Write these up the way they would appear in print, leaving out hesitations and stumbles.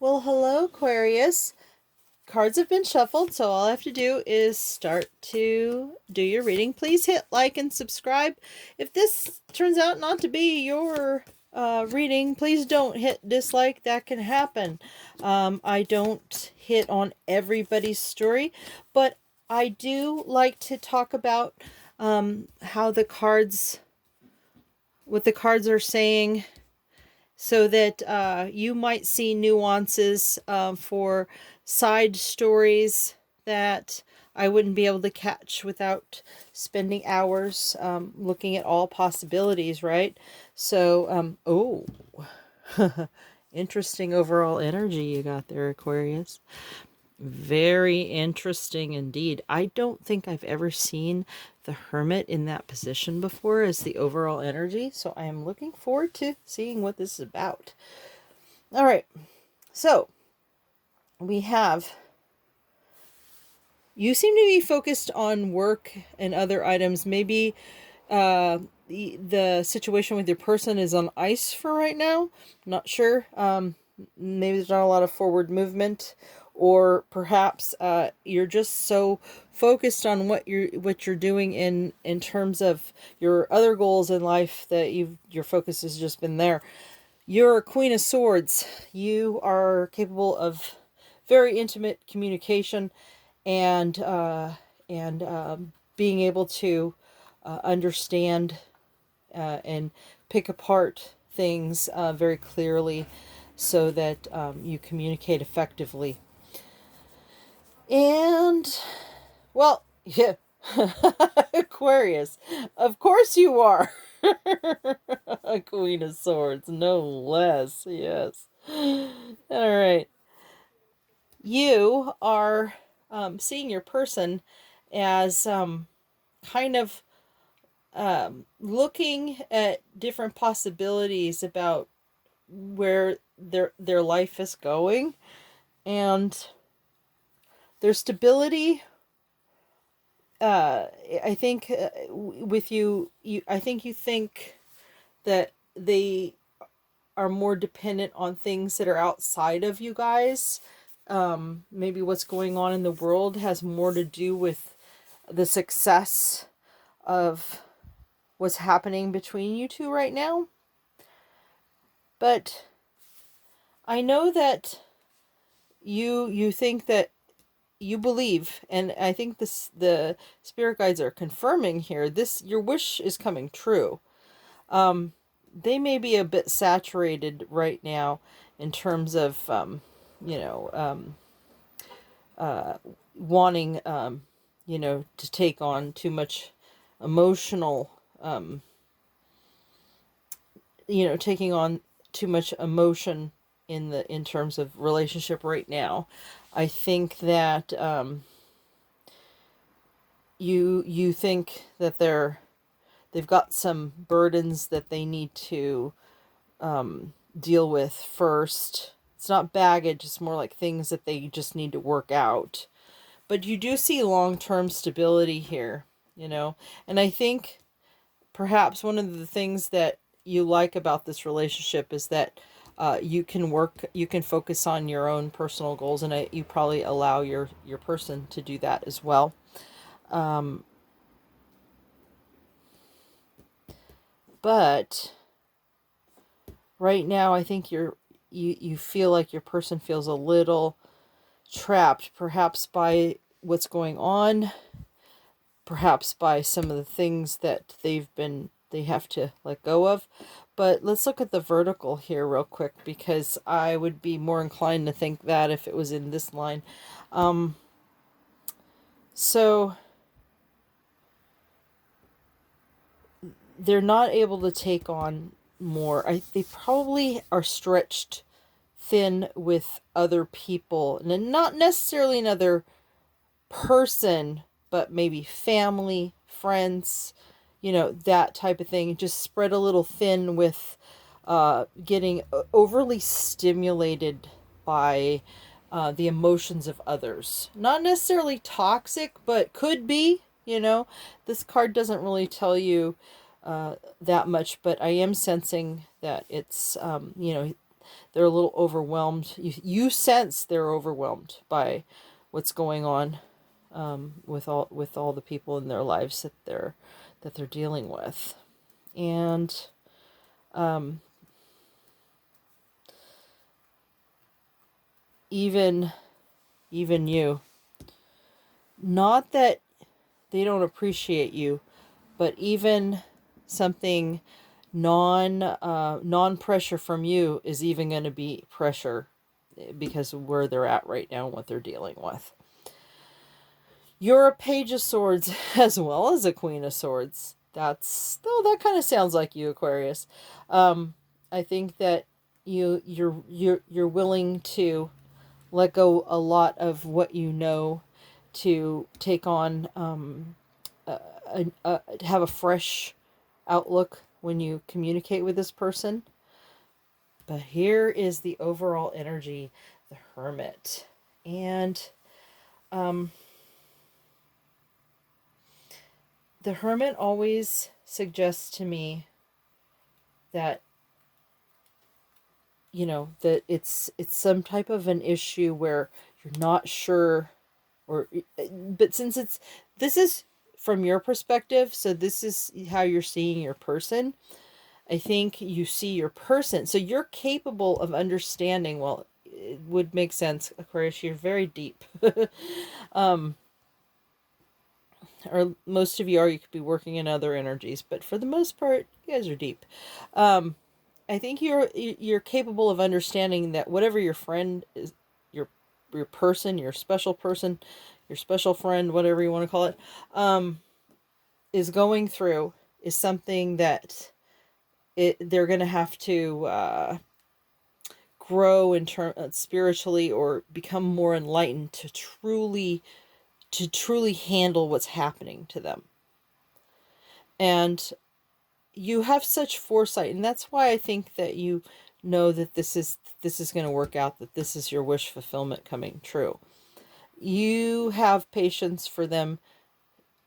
Well, hello, Aquarius. Cards have been shuffled, so all I have to do is start to do your reading. Please hit like and subscribe. If this turns out not to be your reading, please don't hit dislike. That can happen. I don't hit on everybody's story, but I do like to talk about how what the cards are saying, so that you might see nuances for side stories that I wouldn't be able to catch without spending hours looking at all possibilities, right? So, oh, interesting overall energy you got there, Aquarius. Very interesting indeed. I don't think I've ever seen the Hermit in that position before as the overall energy, so I am looking forward to seeing what this is about. All right, so we have, you seem to be focused on work and other items. Maybe the situation with your person is on ice for right now. Not sure. Maybe there's not a lot of forward movement, or perhaps you're just so focused on what you're doing in terms of your other goals in life that your focus has just been there. You're a Queen of Swords. You are capable of very intimate communication, and being able to understand and pick apart things very clearly, so that you communicate effectively. And, well, yeah, Aquarius, of course you are. A Queen of Swords, no less. Yes. All right. You are seeing your person as kind of looking at different possibilities about where their life is going, and their stability. I think with I think you think that they are more dependent on things that are outside of you guys. Maybe what's going on in the world has more to do with the success of what's happening between you two right now. But I know that you think that you believe, and I think the spirit guides are confirming here, this your wish is coming true. They may be a bit saturated right now in terms of you know wanting to take on too much emotional taking on too much emotion in terms of relationship right now. I think that you think that they've got some burdens that they need to deal with first. It's not baggage, it's more like things that they just need to work out. But you do see long-term stability here, and I think perhaps one of the things that you like about this relationship is that you can focus on your own personal goals, and you probably allow your person to do that as well. But right now, I think you feel like your person feels a little trapped, perhaps by what's going on, perhaps by some of the things that they have to let go of. But let's look at the vertical here real quick, because I would be more inclined to think that if it was in this line. So they're not able to take on more. They probably are stretched thin with other people, and not necessarily another person, but maybe family, friends, that type of thing. Just spread a little thin with getting overly stimulated by the emotions of others. Not necessarily toxic, but could be. This card doesn't really tell you that much, but I am sensing that it's they're a little overwhelmed. You sense they're overwhelmed by what's going on, with all the people in their lives that they're dealing with. And even you, not that they don't appreciate you, but even something non pressure from you is even going to be pressure because of where they're at right now and what they're dealing with. You're a Page of Swords as well as a Queen of Swords. That kind of sounds like you, Aquarius. I think that you're willing to let go a lot of what you know to take on have a fresh outlook when you communicate with this person. But here is the overall energy, the Hermit. And the Hermit always suggests to me that, that it's some type of an issue where you're not sure, but since this is from your perspective, so this is how you're seeing your person. I think you see your person, so you're capable of understanding. Well, it would make sense, Aquarius. You're very deep, or most of you are. You could be working in other energies, but for the most part, you guys are deep. I think you're capable of understanding that whatever your friend is, your person, your special friend, whatever you want to call it, is going through, is something that they're going to have to grow in spiritually, or become more enlightened to truly handle what's happening to them. And you have such foresight, and that's why I think that you know that this is going to work out, that this is your wish fulfillment coming true. You have patience for them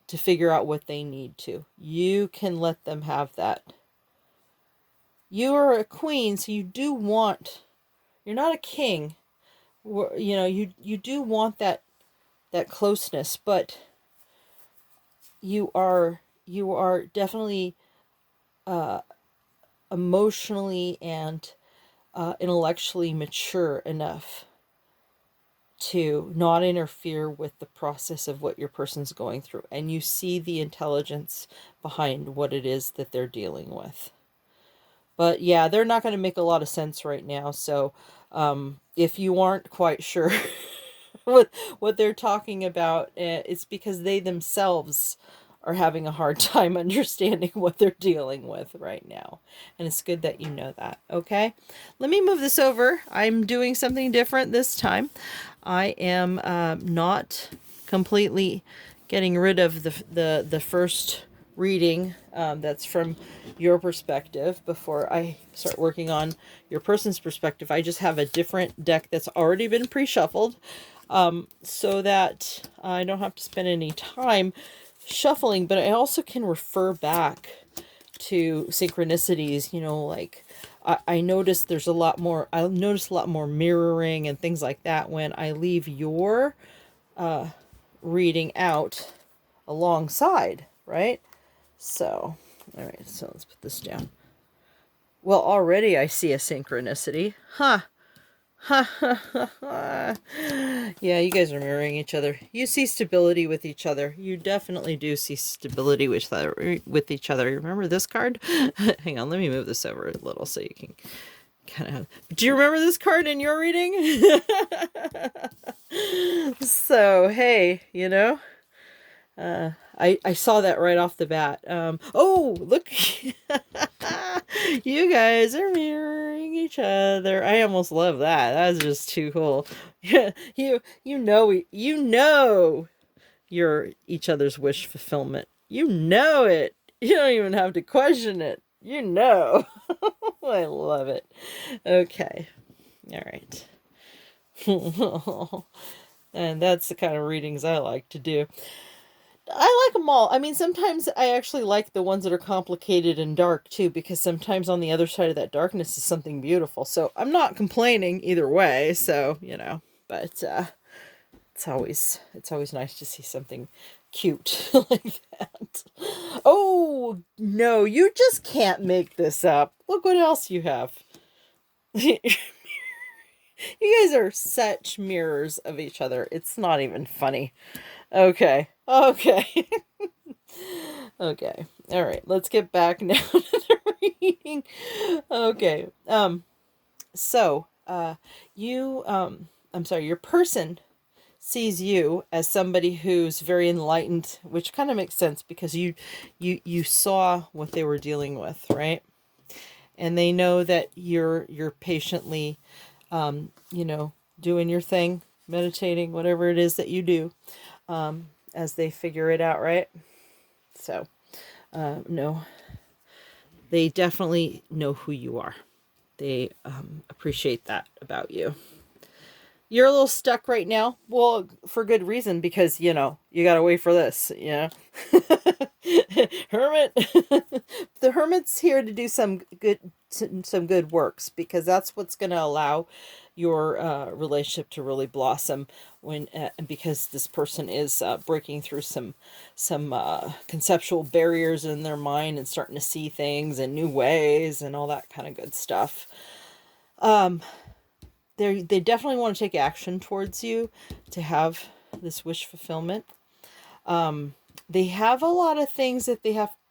to figure out what they need to. You can let them have that. You are a queen, so you do want, you're not a king. You do want that closeness, but you are definitely emotionally and intellectually mature enough to not interfere with the process of what your person's going through, and you see the intelligence behind what it is that they're dealing with. But yeah, they're not going to make a lot of sense right now, so if you aren't quite sure what they're talking about, it's because they themselves are having a hard time understanding what they're dealing with right now. And it's good that you know that. Okay, let me move this over. I'm doing something different this time. I am not completely getting rid of the first reading that's from your perspective before I start working on your person's perspective. I just have a different deck that's already been pre-shuffled, so that I don't have to spend any time shuffling, but I also can refer back to synchronicities, like I notice there's a lot more, I'll notice a lot more mirroring and things like that when I leave your reading out alongside, right? So, all right, so let's put this down. Well, already I see a synchronicity. Huh. Yeah, you guys are mirroring each other. You see stability with each other. You definitely do see stability with each other. Remember this card? Hang on, let me move this over a little so you can kind of... Do you remember this card in your reading? So, hey, I saw that right off the bat. Oh, look. You guys are mirroring each other. I almost love that. That's just too cool. Yeah, you know you're each other's wish fulfillment. You know it. You don't even have to question it. You know. I love it. Okay. All right. And that's the kind of readings I like to do. I like them all. I mean, sometimes I actually like the ones that are complicated and dark too, because sometimes on the other side of that darkness is something beautiful. So I'm not complaining either way. So, you know, but it's always nice to see something cute like that. Oh no, you just can't make this up. Look what else you have. You guys are such mirrors of each other. It's not even funny. Okay. Okay. Okay. All right. Let's get back now to the reading. Okay. I'm sorry, your person sees you as somebody who's very enlightened, which kind of makes sense because you saw what they were dealing with, right? And they know that you're patiently you know, doing your thing, meditating, whatever it is that you do, as they figure it out, right? So, no, they definitely know who you are. They appreciate that about you. You're a little stuck right now. Well, for good reason, because, you know, you got to wait for this, you know. Hermit. The hermit's here to do some good works, because that's what's going to allow your relationship to really blossom when because this person is breaking through some conceptual barriers in their mind and starting to see things in new ways and all that kind of good stuff. They definitely want to take action towards you to have this wish fulfillment. They have a lot of things that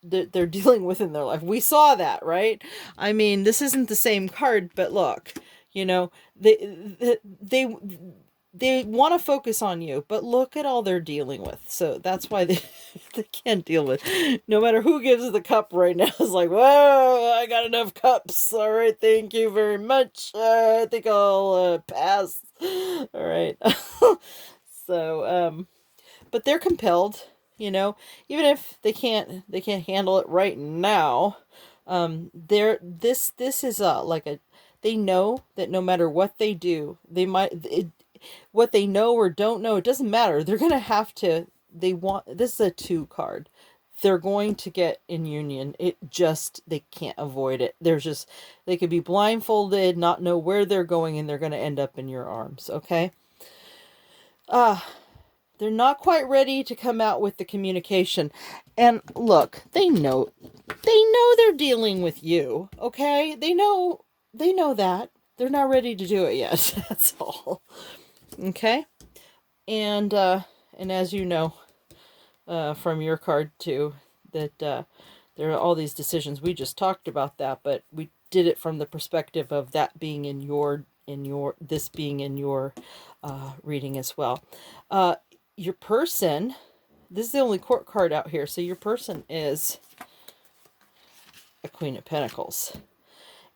they're dealing with in their life. We saw that, right? I mean, this isn't the same card, but look, you know, they want to focus on you, but look at all they're dealing with. So that's why they can't deal with. No matter who gives the cup right now, it's like, whoa, I got enough cups. All right, thank you very much. I think I'll pass. All right. So, but they're compelled, you know, even if they can't handle it right now. This is like a, they know that no matter what they do, what they know or don't know, it doesn't matter. They're going to have to, this is a 2 card. They're going to get in union. They can't avoid it. They could be blindfolded, not know where they're going, and they're going to end up in your arms. Okay. They're not quite ready to come out with the communication. And look, they know they're dealing with you. Okay. They know that. They're not ready to do it yet. That's all. Okay. And as you know, from your card too, that there are all these decisions. We just talked about that, but we did it from the perspective of that being this being in your reading as well. Your person, this is the only court card out here, so your person is a Queen of Pentacles.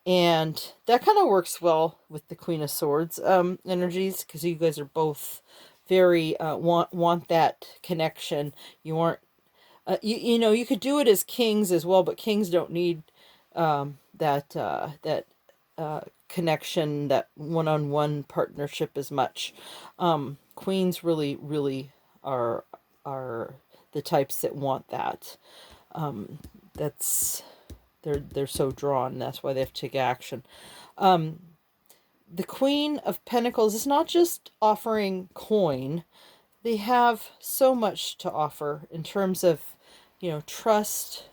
And that kind of works well with the Queen of Swords energies, because you guys are both very want that connection. You aren't you know, you could do it as kings as well, but kings don't need that connection, that one-on-one partnership as much. Queens really are the types that want that. That's they're so drawn. That's why they have to take action. The Queen of Pentacles is not just offering coin. They have so much to offer in terms of, you know, trust,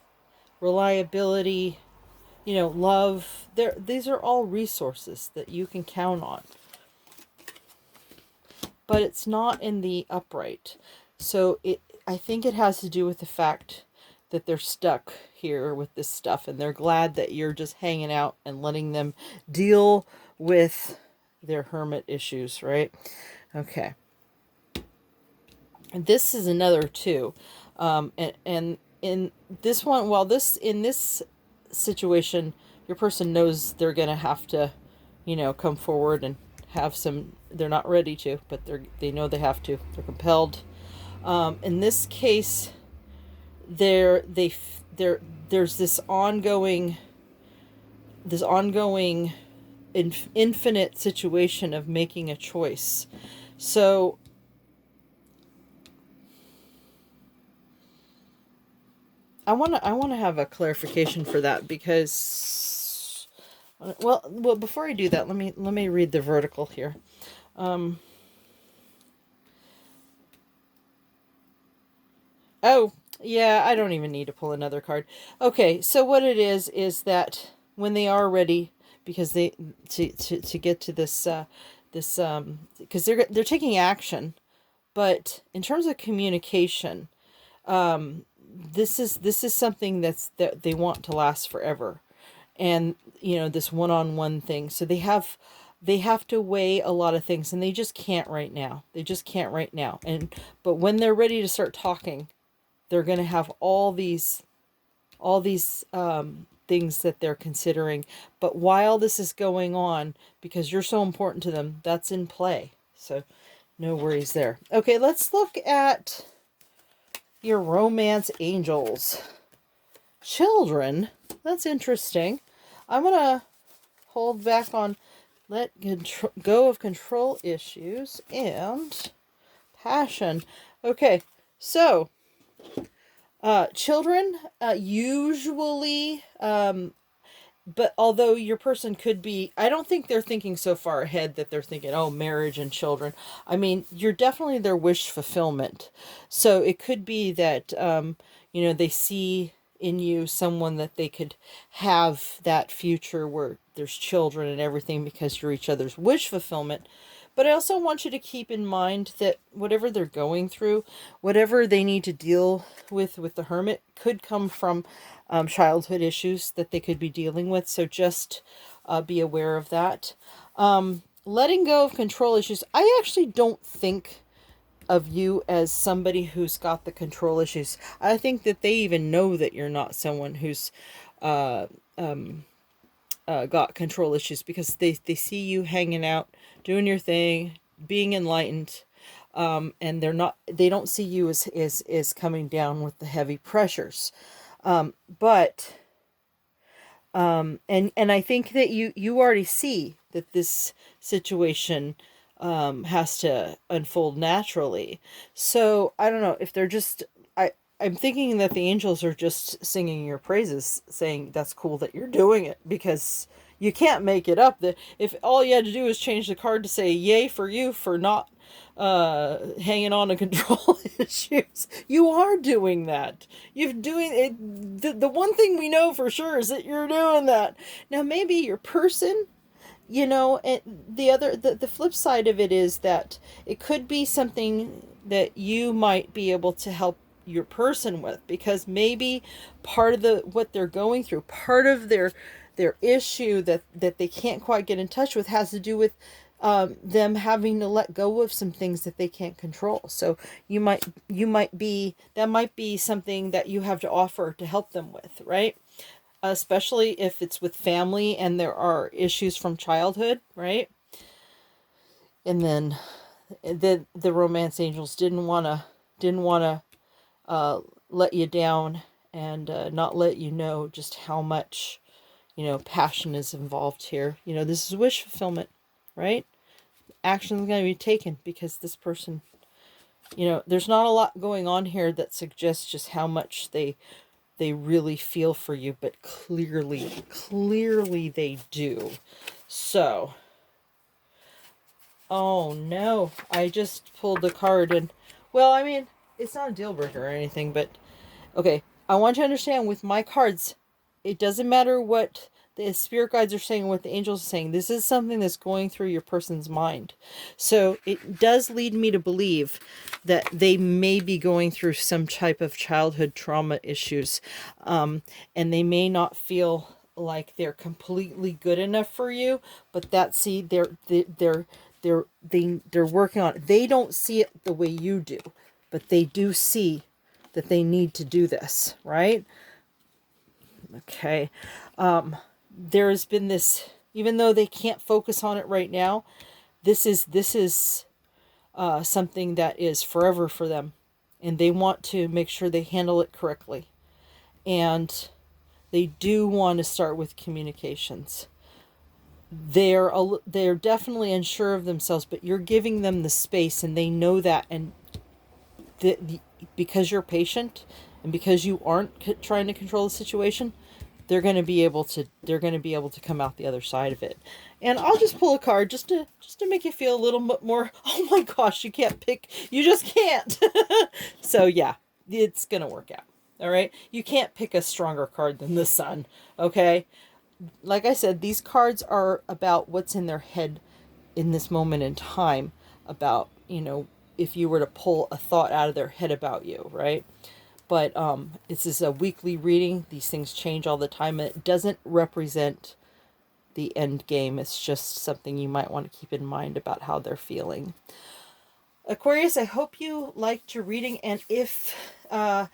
reliability, you know, love. These are all resources that you can count on. But it's not in the upright. So I think it has to do with the fact that they're stuck here with this stuff, and they're glad that you're just hanging out and letting them deal with their hermit issues, right? Okay. And this is another too. And in this one, in this situation, your person knows they're going to have to, you know, come forward and have some, they're not ready to, but they know they have to. They're compelled. In this case, there's this ongoing infinite situation of making a choice. So I want to have a clarification for that, because well before I do that, let me read the vertical here. Oh, yeah, I don't even need to pull another card. Okay, so what it is that when they are ready, because they to get to this because they're taking action, but in terms of communication, this is something that they want to last forever. And this one-on-one thing, so they have to weigh a lot of things, and they just can't right now. They just can't right now. And but when they're ready to start talking, they're going to have all these things that they're considering. But while this is going on, because you're so important to them, that's in play. So no worries there. Okay, let's look at your romance angels. Children, that's interesting. I'm going to hold back on let go of control issues and passion. Okay, so children, usually, but although your person could be, I don't think they're thinking so far ahead that they're thinking, oh, marriage and children. I mean, you're definitely their wish fulfillment. So it could be that, they see in you someone that they could have that future where there's children and everything, because you're each other's wish fulfillment. But I also want you to keep in mind that whatever they're going through, whatever they need to deal with the hermit, could come from childhood issues that they could be dealing with. So just be aware of that. Letting go of control issues. I actually don't think of you as somebody who's got the control issues. I think that they even know that you're not someone who's got control issues, because they see you hanging out, doing your thing, being enlightened, and they don't see you as coming down with the heavy pressures. But and I think that you already see that this situation has to unfold naturally. So I don't know if they're just, I'm thinking that the angels are just singing your praises, saying that's cool that you're doing it, because you can't make it up. That if all you had to do is change the card to say yay for you for not hanging on to control issues, you are doing that. You're doing it. The one thing we know for sure is that you're doing that. Now maybe your person, and the flip side of it is that it could be something that you might be able to help your person with, because maybe part of what they're going through, part of their issue that they can't quite get in touch with, has to do with them having to let go of some things that they can't control. So that might be something that you have to offer to help them with, right? Especially if it's with family and there are issues from childhood, right? And then the romance angels didn't want to let you down, and not let you know just how much passion is involved here. This is wish fulfillment, right? Action is going to be taken, because this person, there's not a lot going on here that suggests just how much they really feel for you, but clearly they do. So, oh no, I just pulled the card, and well, I mean, it's not a deal breaker or anything, but okay, I want you to understand, with my cards, it doesn't matter what the spirit guides are saying, what the angels are saying. This is something that's going through your person's mind. So it does lead me to believe that they may be going through some type of childhood trauma issues. And they may not feel like they're completely good enough for you, but they're working on it. They don't see it the way you do, but they do see that they need to do this, right? Okay. There's been this, even though they can't focus on it right now, this is something that is forever for them, and they want to make sure they handle it correctly. And they do want to start with communications. They're definitely unsure of themselves, but you're giving them the space, and they know that, and because you're patient, And because you aren't trying to control the situation, they're going to be able to come out the other side of it. And I'll just pull a card just to make you feel a little bit more, oh my gosh, you can't pick, you just can't. So yeah, it's going to work out. All right? You can't pick a stronger card than the Sun, okay? Like I said, these cards are about what's in their head in this moment in time, about, if you were to pull a thought out of their head about you, right? But this is a weekly reading. These things change all the time, and it doesn't represent the end game. It's just something you might want to keep in mind about how they're feeling. Aquarius, I hope you liked your reading, and if you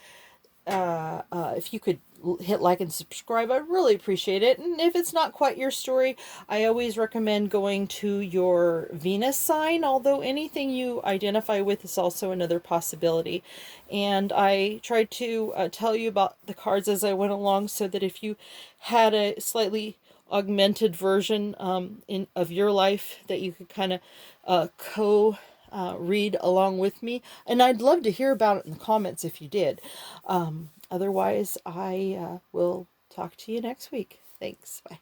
could hit like and subscribe, I'd really appreciate it. And if it's not quite your story, I always recommend going to your Venus sign, although anything you identify with is also another possibility. And I tried to tell you about the cards as I went along, so that if you had a slightly augmented version of your life, that you could kind of read along with me. And I'd love to hear about it in the comments if you did. Otherwise, I will talk to you next week. Thanks. Bye.